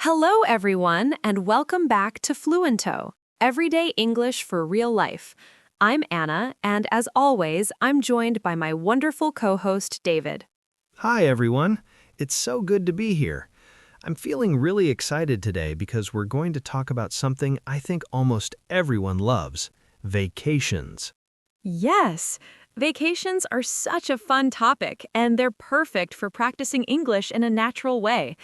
Hello, everyone, and welcome back to Fluento, Everyday English for Real Life. I'm Anna, and as always, I'm joined by my wonderful co-host, David. Hi, everyone. It's so good to be here. I'm feeling really excited today because we're going to talk about something I think almost everyone loves, vacations. Yes, vacations are such a fun topic, and they're perfect for practicing English in a natural way.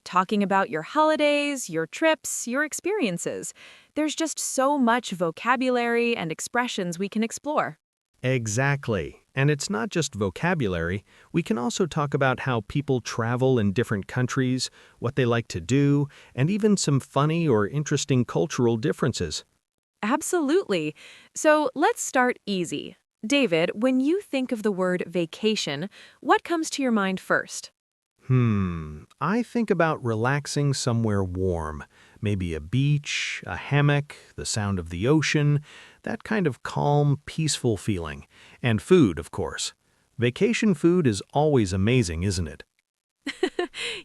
Talking about your holidays, your trips, your experiences. There's just so much vocabulary and expressions we can explore. Exactly. And it's not just vocabulary. We can also talk about how people travel in different countries, what they like to do, and even some funny or interesting cultural differences. Absolutely. So let's start easy. David, when you think of the word vacation, what comes to your mind first? I think about relaxing somewhere warm, maybe a beach, a hammock, the sound of the ocean, that kind of calm, peaceful feeling. And food, of course. Vacation food is always amazing, isn't it?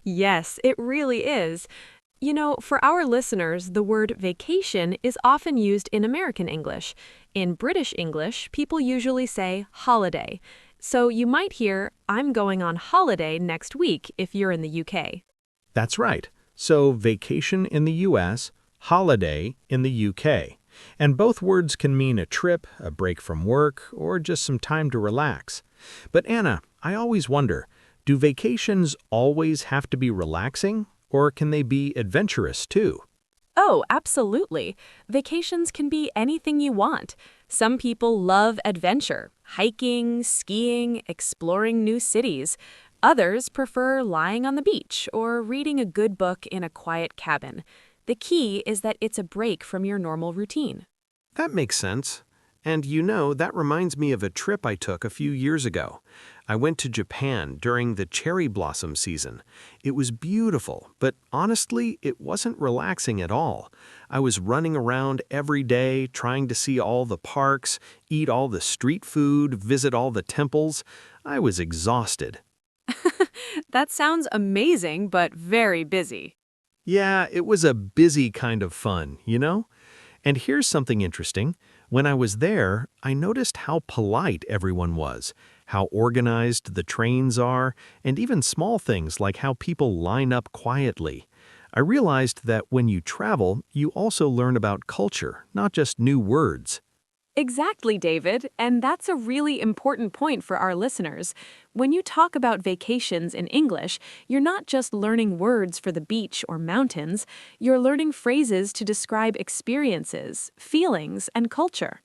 Yes, it really is. For our listeners, the word vacation is often used in American English. In British English, people usually say holiday. So you might hear, I'm going on holiday next week if you're in the UK. That's right. So vacation in the US, holiday in the UK. And both words can mean a trip, a break from work, or just some time to relax. But Anna, I always wonder, do vacations always have to be relaxing, or can they be adventurous too? Oh, absolutely. Vacations can be anything you want. Some people love adventure, hiking, skiing, exploring new cities. Others prefer lying on the beach or reading a good book in a quiet cabin. The key is that it's a break from your normal routine. That makes sense. And that reminds me of a trip I took a few years ago. I went to Japan during the cherry blossom season. It was beautiful, but honestly, it wasn't relaxing at all. I was running around every day, trying to see all the parks, eat all the street food, visit all the temples. I was exhausted. That sounds amazing, but very busy. Yeah, it was a busy kind of fun. And here's something interesting. When I was there, I noticed how polite everyone was, how organized the trains are, and even small things like how people line up quietly. I realized that when you travel, you also learn about culture, not just new words. Exactly, David, and that's a really important point for our listeners. When you talk about vacations in English, you're not just learning words for the beach or mountains, you're learning phrases to describe experiences, feelings, and culture.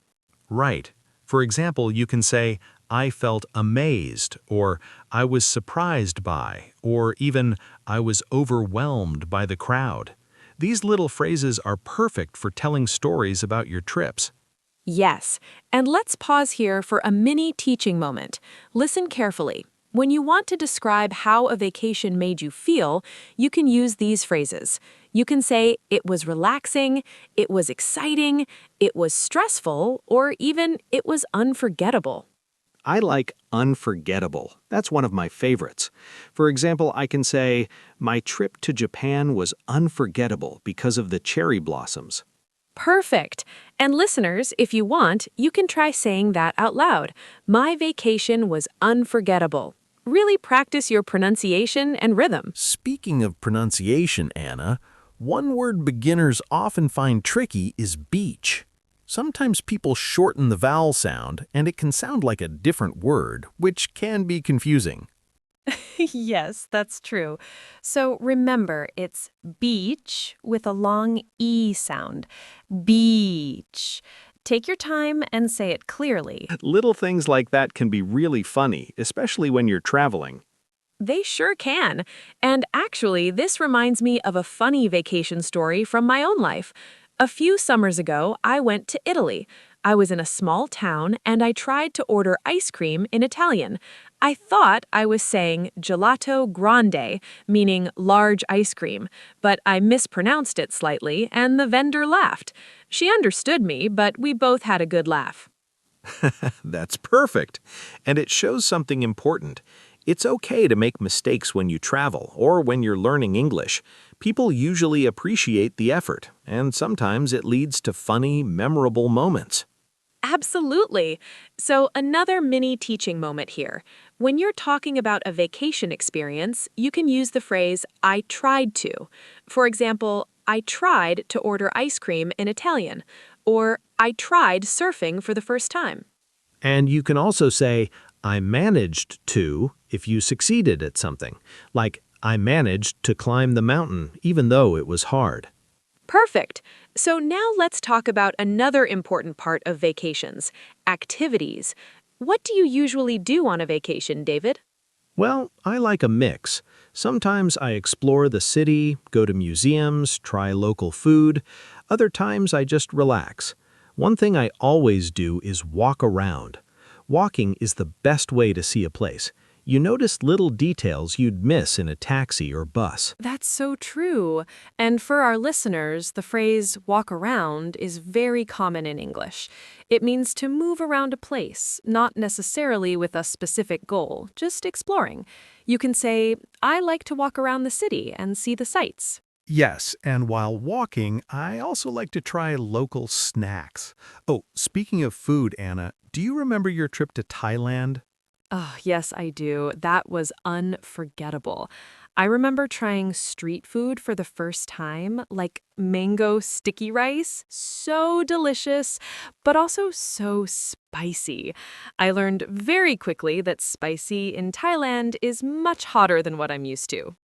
Right. For example, you can say, I felt amazed, or I was surprised by, or even I was overwhelmed by the crowd. These little phrases are perfect for telling stories about your trips. Yes, and let's pause here for a mini teaching moment. Listen carefully. When you want to describe how a vacation made you feel, you can use these phrases. You can say, it was relaxing, it was exciting, it was stressful, or even it was unforgettable. I like unforgettable. That's one of my favorites. For example, I can say, my trip to Japan was unforgettable because of the cherry blossoms. Perfect. And listeners, if you want, you can try saying that out loud. My vacation was unforgettable. Really practice your pronunciation and rhythm. Speaking of pronunciation, Anna, one word beginners often find tricky is beach. Sometimes people shorten the vowel sound, and it can sound like a different word, which can be confusing. Yes, that's true. So remember, it's beach with a long E sound. Beach. Take your time and say it clearly. Little things like that can be really funny, especially when you're traveling. They sure can. And actually, this reminds me of a funny vacation story from my own life. A few summers ago, I went to Italy. I was in a small town and I tried to order ice cream in Italian. I thought I was saying gelato grande, meaning large ice cream, but I mispronounced it slightly and the vendor laughed. She understood me, but we both had a good laugh. That's perfect. And it shows something important. It's okay to make mistakes when you travel or when you're learning English. People usually appreciate the effort, and sometimes it leads to funny, memorable moments. Absolutely. So, another mini teaching moment here. When you're talking about a vacation experience, you can use the phrase, I tried to. For example, I tried to order ice cream in Italian, or I tried surfing for the first time. And you can also say, I managed to, if you succeeded at something. Like, I managed to climb the mountain, even though it was hard. Perfect. So now let's talk about another important part of vacations, activities. What do you usually do on a vacation, David? Well, I like a mix. Sometimes I explore the city, go to museums, try local food. Other times I just relax. One thing I always do is walk around. Walking is the best way to see a place. You notice little details you'd miss in a taxi or bus. That's so true. And for our listeners, the phrase walk around is very common in English. It means to move around a place, not necessarily with a specific goal, just exploring. You can say, I like to walk around the city and see the sights. Yes, and while walking, I also like to try local snacks. Oh, speaking of food, Anna, do you remember your trip to Thailand? Oh, yes, I do. That was unforgettable. I remember trying street food for the first time, like mango sticky rice. So delicious, but also so spicy. I learned very quickly that spicy in Thailand is much hotter than what I'm used to.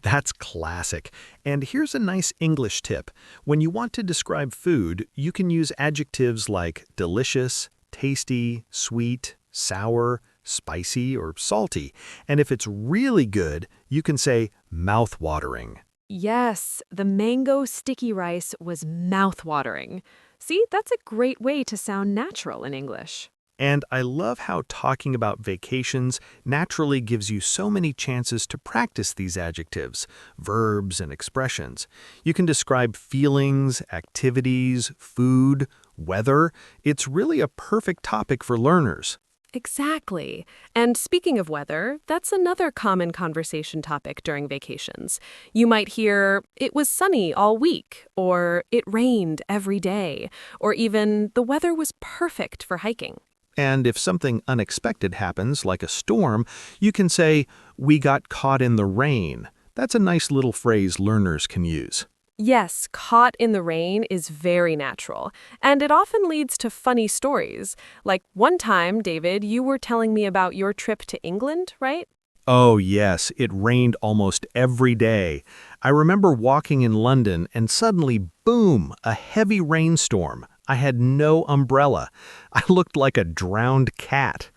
That's classic. And here's a nice English tip. When you want to describe food, you can use adjectives like delicious, tasty, sweet, sour, spicy, or salty. And if it's really good, you can say mouth-watering. Yes, the mango sticky rice was mouth-watering. See, that's a great way to sound natural in English. And I love how talking about vacations naturally gives you so many chances to practice these adjectives, verbs, and expressions. You can describe feelings, activities, food, weather. It's really a perfect topic for learners. Exactly. And speaking of weather, that's another common conversation topic during vacations. You might hear, it was sunny all week, or it rained every day, or even the weather was perfect for hiking. And if something unexpected happens, like a storm, you can say, we got caught in the rain. That's a nice little phrase learners can use. Yes, caught in the rain is very natural, and it often leads to funny stories. Like one time, David, you were telling me about your trip to England, right? Oh, yes, it rained almost every day. I remember walking in London and suddenly, boom, a heavy rainstorm. I had no umbrella. I looked like a drowned cat.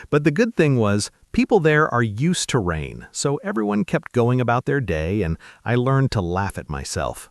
But the good thing was, people there are used to rain, so everyone kept going about their day, and I learned to laugh at myself.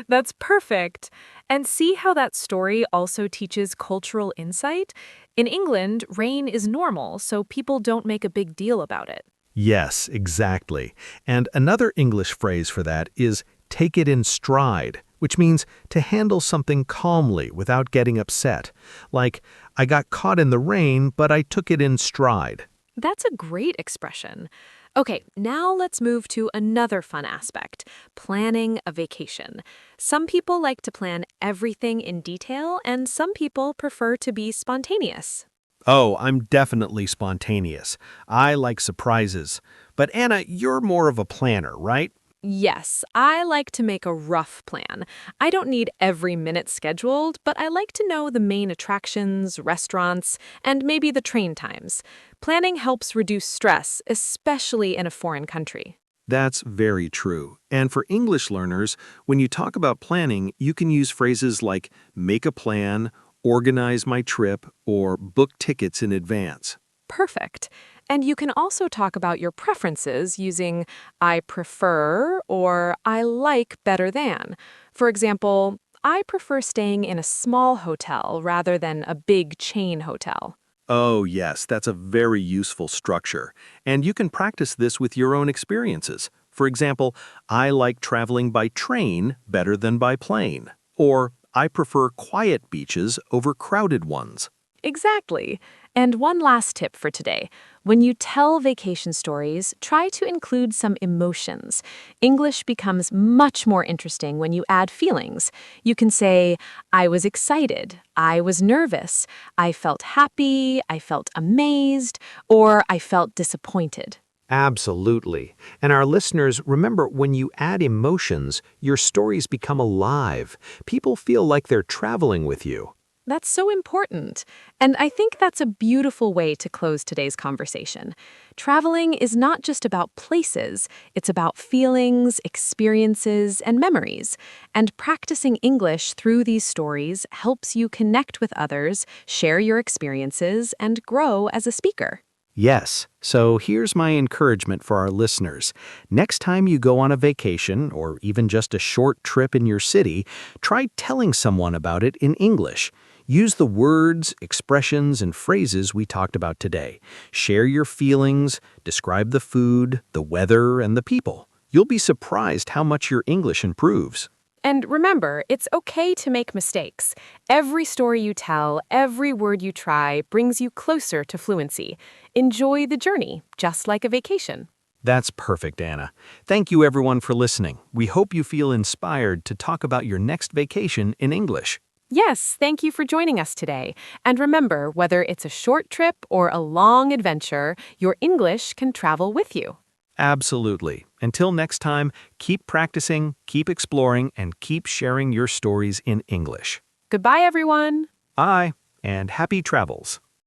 That's perfect. And see how that story also teaches cultural insight? In England, rain is normal, so people don't make a big deal about it. Yes, exactly. And another English phrase for that is take it in stride, which means to handle something calmly without getting upset. Like, I got caught in the rain, but I took it in stride. That's a great expression. Okay, now let's move to another fun aspect, planning a vacation. Some people like to plan everything in detail, and some people prefer to be spontaneous. Oh, I'm definitely spontaneous. I like surprises. But Anna, you're more of a planner, right? Yes, I like to make a rough plan. I don't need every minute scheduled, but I like to know the main attractions, restaurants, and maybe the train times. Planning helps reduce stress, especially in a foreign country. That's very true. And for English learners, when you talk about planning, you can use phrases like make a plan, organize my trip, or book tickets in advance. Perfect. And you can also talk about your preferences using I prefer or I like better than. For example, I prefer staying in a small hotel rather than a big chain hotel. Oh, yes, that's a very useful structure. And you can practice this with your own experiences. For example, I like traveling by train better than by plane. Or I prefer quiet beaches over crowded ones. Exactly. And one last tip for today. When you tell vacation stories, try to include some emotions. English becomes much more interesting when you add feelings. You can say, I was excited, I was nervous, I felt happy, I felt amazed, or I felt disappointed. Absolutely. And our listeners, remember, when you add emotions, your stories become alive. People feel like they're traveling with you. That's so important. And I think that's a beautiful way to close today's conversation. Traveling is not just about places, it's about feelings, experiences, and memories. And practicing English through these stories helps you connect with others, share your experiences, and grow as a speaker. Yes, so here's my encouragement for our listeners. Next time you go on a vacation, or even just a short trip in your city, try telling someone about it in English. Use the words, expressions, and phrases we talked about today. Share your feelings, describe the food, the weather, and the people. You'll be surprised how much your English improves. And remember, it's okay to make mistakes. Every story you tell, every word you try brings you closer to fluency. Enjoy the journey, just like a vacation. That's perfect, Anna. Thank you everyone for listening. We hope you feel inspired to talk about your next vacation in English. Yes, thank you for joining us today. And remember, whether it's a short trip or a long adventure, your English can travel with you. Absolutely. Until next time, keep practicing, keep exploring, and keep sharing your stories in English. Goodbye, everyone. Bye, and happy travels.